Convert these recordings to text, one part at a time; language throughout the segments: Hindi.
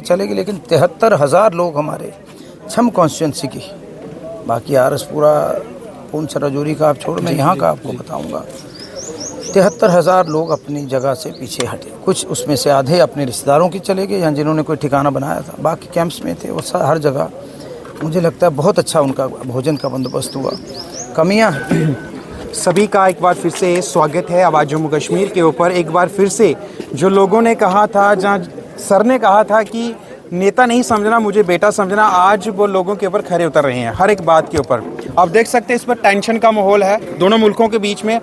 चले गए, लेकिन 73,000 लोग हमारे छम कॉन्स्टिट्यूंसी की, बाकी आरसपुरा पूंछ राजौरी का आप छोड़, मैं यहाँ का आपको बताऊँगा। 73,000 लोग अपनी जगह से पीछे हटे। कुछ उसमें से आधे अपने रिश्तेदारों की चले गए या जिन्होंने कोई ठिकाना बनाया था, बाकी कैंप्स में थे। और हर जगह मुझे लगता है बहुत अच्छा उनका भोजन का बंदोबस्त हुआ। कमियां सभी का एक बार फिर से स्वागत है आवाज़ जम्मू कश्मीर के ऊपर। एक बार फिर से जो लोगों ने कहा था, जहाँ सर ने कहा था कि नेता नहीं समझना मुझे बेटा समझना, आज वो लोगों के ऊपर खरे उतर रहे हैं हर एक बात के ऊपर। आप देख सकते हैं इस पर टेंशन का माहौल है दोनों मुल्कों के बीच में।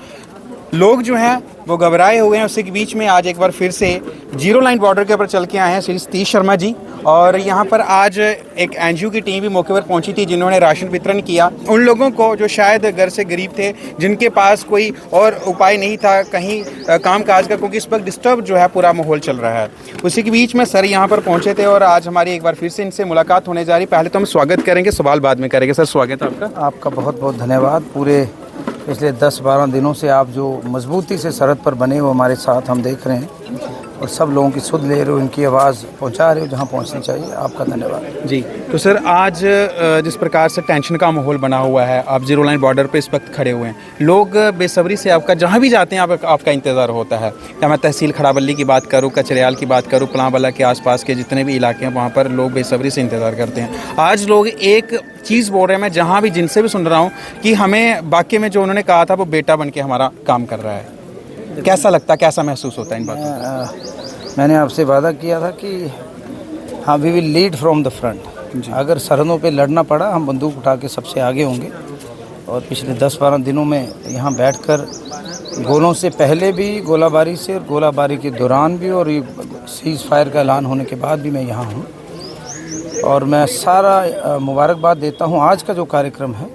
लोग जो हैं वो घबराए हुए हैं। उसी के बीच में आज एक बार फिर से जीरो लाइन बॉर्डर के ऊपर चल के आए हैं श्री सतीश शर्मा जी, और यहाँ पर आज एक एनजीओ की टीम भी मौके पर पहुंची थी जिन्होंने राशन वितरण किया उन लोगों को जो शायद घर से गरीब थे, जिनके पास कोई और उपाय नहीं था कहीं काम काज का, क्योंकि इस वक्त डिस्टर्ब जो है पूरा माहौल चल रहा है। उसी के बीच में सर यहाँ पर पहुँचे थे और आज हमारी एक बार फिर से इनसे मुलाकात होने जा रही। पहले तो हम स्वागत करेंगे, सवाल बाद में करेंगे। सर स्वागत है आपका। आपका बहुत बहुत धन्यवाद। पूरे पिछले 10-12 दिनों से आप जो मजबूती से सरहद पर बने हो हमारे साथ हम देख रहे हैं, और सब लोगों की सुध ले रहे हो, इनकी आवाज़ पहुंचा रहे हो जहां पहुंचनी चाहिए। आपका धन्यवाद जी। तो सर आज जिस प्रकार से टेंशन का माहौल बना हुआ है, आप जीरो लाइन बॉर्डर पे इस वक्त खड़े हुए हैं, लोग बेसब्री से आपका जहां भी जाते हैं आपका इंतज़ार होता है। क्या मैं तहसील खड़ाबल्ली की बात करूं, कचरियाल की बात करूं, पलांवाला के आसपास के जितने भी इलाके हैं वहाँ पर लोग बेसब्री से इंतज़ार करते हैं। आज लोग एक चीज़ बोल रहे हैं, मैं जहाँ भी जिनसे भी सुन रहा हूँ कि हमें बाकी में जो उन्होंने कहा था वो बेटा बन के हमारा काम कर रहा है। कैसा लगता, कैसा महसूस होता है इन बातों? मैंने आपसे वादा किया था कि हाँ, we will lead from the front. अगर सरहदों पे लड़ना पड़ा हम बंदूक उठा के सबसे आगे होंगे। और पिछले 10-12 दिनों में यहाँ बैठकर गोलों से पहले भी, गोलाबारी से, और गोलाबारी के दौरान भी, और ये सीज़ फायर का ऐलान होने के बाद भी मैं यहाँ हूँ। और मैं सारा मुबारकबाद देता हूँ। आज का जो कार्यक्रम है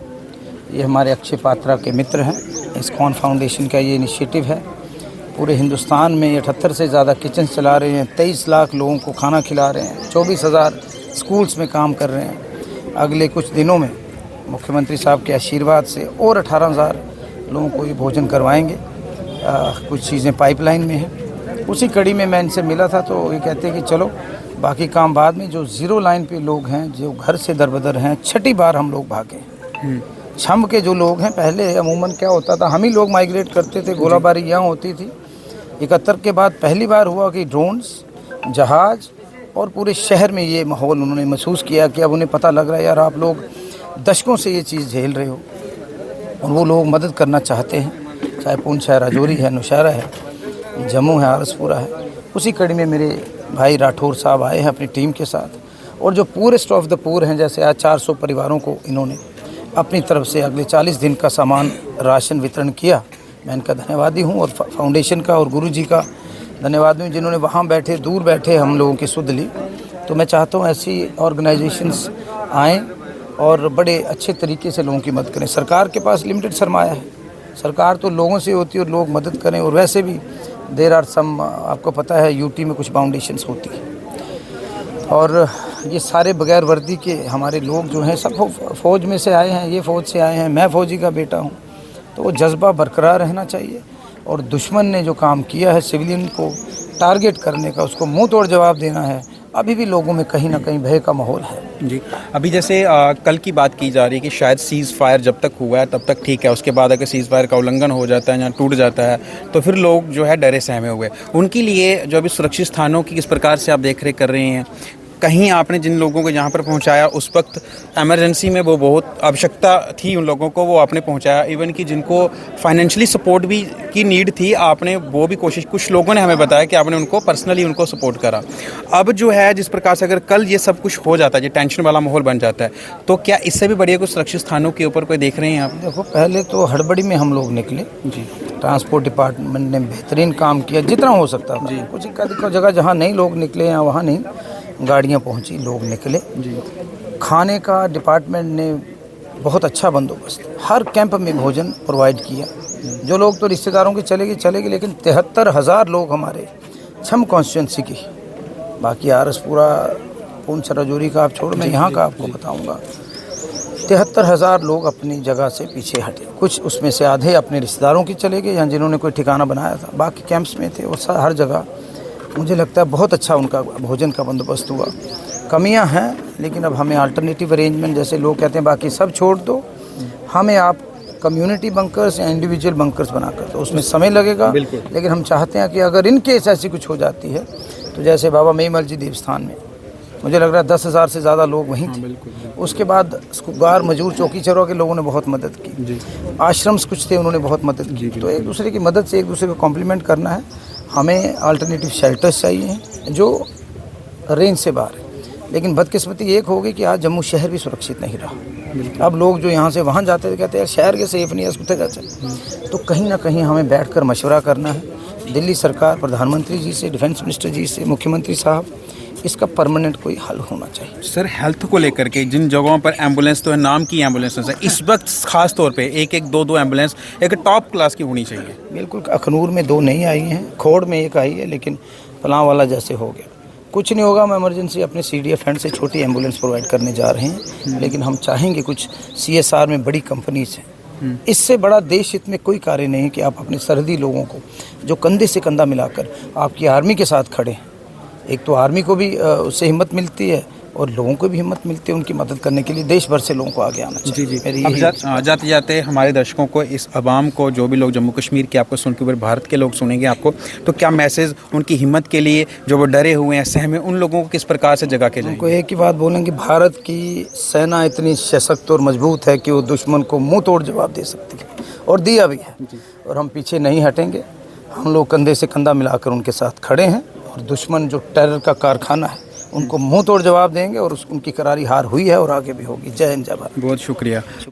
ये हमारे अक्षय पात्रा के मित्र हैं, इस्कॉन फाउंडेशन का ये इनिशिएटिव है। पूरे हिंदुस्तान में 78 से ज़्यादा किचन चला रहे हैं, 23 लाख लोगों को खाना खिला रहे हैं, 24,000 स्कूल्स में काम कर रहे हैं। अगले कुछ दिनों में मुख्यमंत्री साहब के आशीर्वाद से और 18,000 लोगों को ये भोजन करवाएंगे। कुछ चीज़ें पाइपलाइन में हैं। उसी कड़ी में मैं इनसे मिला था तो ये कहते हैं कि चलो बाकी काम बाद में। जो ज़ीरो लाइन पे लोग हैं, जो घर से दरबदर हैं, छठी बार हम लोग भागे। छम के जो लोग हैं, पहले अमूमन क्या होता था, हम ही लोग माइग्रेट करते थे, गोलाबारी यहाँ होती थी। 71 के बाद पहली बार हुआ कि ड्रोन्स, जहाज़, और पूरे शहर में ये माहौल उन्होंने महसूस किया कि अब उन्हें पता लग रहा है यार आप लोग दशकों से ये चीज़ झेल रहे हो, और वो लोग मदद करना चाहते हैं। चाहे पूंछ है, राजौरी है, नौशहरा है, जम्मू है, आरसपुरा है। उसी कड़ी में मेरे भाई राठौर साहब आए हैं अपनी टीम के साथ, और जो पूरेस्ट ऑफ द पूर हैं, जैसे आज 400 परिवारों को इन्होंने अपनी तरफ से अगले 40 दिन का सामान राशन वितरण किया। मैं इनका धन्यवादी हूँ, और फाउंडेशन का और गुरुजी का धन्यवाद हूँ जिन्होंने वहाँ बैठे, दूर बैठे हम लोगों की सुध ली। तो मैं चाहता हूँ ऐसी ऑर्गेनाइजेशंस आएँ और बड़े अच्छे तरीके से लोगों की मदद करें। सरकार के पास लिमिटेड सरमाया है, सरकार तो लोगों से होती है, और लोग मदद करें। और वैसे भी देर आर सम, आपको पता है यूटी में कुछ फाउंडेशंस होती है, और ये सारे बगैर वर्दी के हमारे लोग जो हैं सब फ़ौज में से आए हैं, ये फ़ौज से आए हैं, मैं फ़ौजी का बेटा हूँ। तो वो जज्बा बरकरार रहना चाहिए, और दुश्मन ने जो काम किया है सिविलियन को टारगेट करने का, उसको मुंह तोड़ जवाब देना है। अभी भी लोगों में कहीं ना कहीं भय का माहौल है। जी। अभी जैसे कल की बात की जा रही है कि शायद सीज़ फायर जब तक हुआ है तब तक ठीक है, उसके बाद अगर सीज़ फायर का उल्लंघन हो जाता है या टूट जाता है तो फिर लोग जो है डरे सहमे हुए। उनके लिए जो अभी सुरक्षित स्थानों की किस प्रकार से आप देख रेख कर रहे हैं? कहीं आपने जिन लोगों को यहाँ पर पहुँचाया उस वक्त इमरजेंसी में वो बहुत आवश्यकता थी उन लोगों को, वो आपने पहुँचाया। इवन कि जिनको फाइनेंशियली सपोर्ट भी की नीड थी, आपने वो भी कोशिश, कुछ लोगों ने हमें बताया कि आपने उनको पर्सनली उनको सपोर्ट करा। अब जो है जिस प्रकार से अगर कल ये सब कुछ हो जाता है, ये टेंशन वाला माहौल बन जाता है, तो क्या इससे भी बढ़िया कुछ सुरक्षित स्थानों के ऊपर कोई देख रहे हैं आप? देखो, पहले तो हड़बड़ी में हम लोग निकले जी। ट्रांसपोर्ट डिपार्टमेंट ने बेहतरीन काम किया जितना हो सकता था जी। कुछ जगह जहाँ नहीं लोग निकले हैं वहाँ नहीं, गाड़ियाँ पहुँची, लोग निकले जी। खाने का डिपार्टमेंट ने बहुत अच्छा बंदोबस्त, हर कैंप में भोजन प्रोवाइड किया। जो लोग तो रिश्तेदारों के चले गए, लेकिन 73,000 लोग हमारे छम कॉन्स्टिट्यूंसी की, बाकी आरसपुरा पूंछ राजौरी का आप छोड़, मैं यहाँ का आपको बताऊँगा। 73,000 लोग अपनी जगह से पीछे हटे। कुछ उसमें से आधे अपने रिश्तेदारों की चले गए या जिन्होंने कोई ठिकाना बनाया था, बाकी कैंप्स में थे। और हर जगह मुझे लगता है बहुत अच्छा उनका भोजन का बंदोबस्त हुआ। कमियां हैं, लेकिन अब हमें अल्टरनेटिव अरेंजमेंट, जैसे लोग कहते हैं बाकी सब छोड़ दो, हमें आप कम्युनिटी बंकर्स या इंडिविजुअल बंकर्स बनाकर, तो उसमें समय लगेगा, लेकिन हम चाहते हैं कि अगर इन केस ऐसी कुछ हो जाती है तो जैसे बाबा मेईमल जी देवस्थान में मुझे लग रहा है 10,000 से ज़्यादा लोग वहीं थे। उसके बाद गुगार मजदूर चौकी चौरा के लोगों ने बहुत मदद की, आश्रम्स कुछ थे उन्होंने बहुत मदद की। तो एक दूसरे की मदद से एक दूसरे को कॉम्प्लीमेंट करना है। हमें अल्टरनेटिव शेल्टर्स चाहिए हैं जो रेंज से बाहर है, लेकिन बदकिस्मती एक हो गई कि आज जम्मू शहर भी सुरक्षित नहीं रहा। अब लोग जो यहाँ से वहाँ जाते थे कहते हैं यार शहर के सेफ नहीं है, उसको जाते। तो कहीं ना कहीं हमें बैठकर मशवरा करना है दिल्ली सरकार, प्रधानमंत्री जी से, डिफेंस मिनिस्टर जी से, मुख्यमंत्री साहब, इसका परमानेंट कोई हल होना चाहिए। सर, हेल्थ को लेकर के जिन जगहों पर एम्बुलेंस तो है, नाम की एम्बुलेंस है, इस वक्त खास तौर पे एक एक दो एम्बुलेंस एक टॉप क्लास की होनी चाहिए। बिल्कुल, अखनूर में 2 नहीं आई हैं, खोड़ में 1 आई है, लेकिन पलाव वाला जैसे हो गया। कुछ नहीं होगा, हम इमरजेंसी अपने CDF फंड से छोटी एम्बुलेंस प्रोवाइड करने जा रहे हैं, लेकिन हम चाहेंगे कुछ CSR में बड़ी कंपनीज हैं। इससे बड़ा देश हित में कोई कार्य नहीं है कि आप अपने सरहदी लोगों को जो कंधे से कंधा मिलाकर आपकी आर्मी के साथ खड़े हैं। एक तो आर्मी को भी उससे हिम्मत मिलती है और लोगों को भी हिम्मत मिलती है उनकी मदद करने के लिए। देश भर से लोगों को आगे आना चाहिए। अब जाते जाते हमारे दर्शकों को, इस आवाम को, जो भी लोग जम्मू कश्मीर के आपको सुन के ऊपर भारत के लोग सुनेंगे आपको, तो क्या मैसेज उनकी हिम्मत के लिए, जो वो डरे हुए हैं, सहमे, उन लोगों को किस प्रकार से जगा के उनको एक ही बात बोलेंगे, भारत की सेना इतनी सशक्त और मजबूत है कि वो दुश्मन को मुंह तोड़ जवाब दे सकती है, और दिया भी है। और हम पीछे नहीं हटेंगे। हम लोग कंधे से कंधा मिलाकर उनके साथ खड़े हैं, और दुश्मन जो टेरर का कारखाना है उनको मुंह तोड़ जवाब देंगे, और उनकी करारी हार हुई है और आगे भी होगी। जय हिंद, जय भारत। बहुत शुक्रिया।